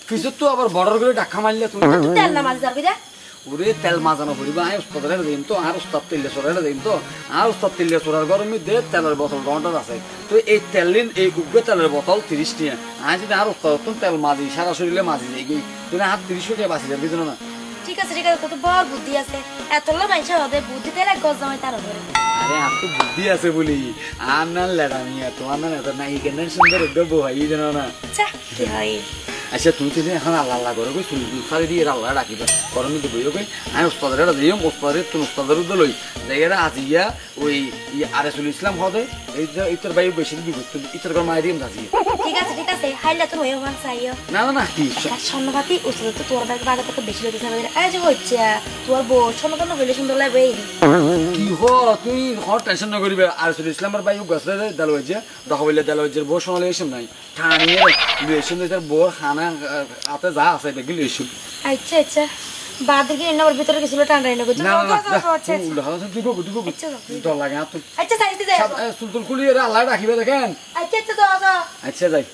পিছত তো আবার বর্ডার করে ধাক্কা মারলে তুমি তেল না মাছ যাবে ওরে তেল মাজানো পড়িবা আয় উস্তাদের দিন তো আর উস্তাদ তেলে চড়াইলে দিন তো আর উস্তাদ তেলে চড়ার গরমে দে তেলের বোতল ঘন্টার আছে তো এই তেল দিন এই উগ্র তেলের বোতল 30 টাকা আজ যদি আর উস্তাদ তেল মাজি সারা শরীরে মাজি যাই গই তুমি হাত 30 টাকা বাঁচি যাবে না ঠিক আছে তো তো বড় বুদ্ধি আছে এতলা মাইছে ওদের বুদ্ধি তেল এক গজ জামাই তার ধরে আরে আর তো বুদ্ধি আছে বলি আর না লেডামিয়া তোমার না এত নাই কেন সুন্দর দেবো ভাই জানো না আচ্ছা কি হয় আচ্ছা তুমি তো এখন আল্লাহ আল্লাহ করে চুল সারি দিয়ে আল্লাহ রাখিবা গরমে দেবো কই আমি উস্তাদের দিই উস্তাদের তুমি উস্তাদের লই জায়গাটা আজিয়া ওই আরেসুল ইসলাম হদে এই যে ইতর ভাই বেশি দিব ইতর গর মাই দিম দাজি ঠিক আছে হাইলা তো হইও মান চাইও না না না কি স্বর্ণপাতি উস্তাদ তো তোর বাগে তো বেশি লইতেছ আমাদের এই যে হচ্ছে তোর বউ স্বর্ণপন্ন হইলে সুন্দর লাগবে কি হো তুই হর টেনশন না করিবে আরেসুল ইসলামের ভাই গছরে দেল হইছে দখবইলে দেল হইছে বউ শোনালে এসম নাই ঠানিয়ে রিলেশন তার বউ খানা আতে যা আছে দেখলি এসম আচ্ছা বাদ দিকে এর ভিতরে কিছু টান্ডা এনে কইছো না তুই গো ডর লাগে না তুই আচ্ছা যাইতে যাই সুলতুল খুলিয়ে আল্লাহ রাখিবে দেখেন আচ্ছা আচ্ছা যাই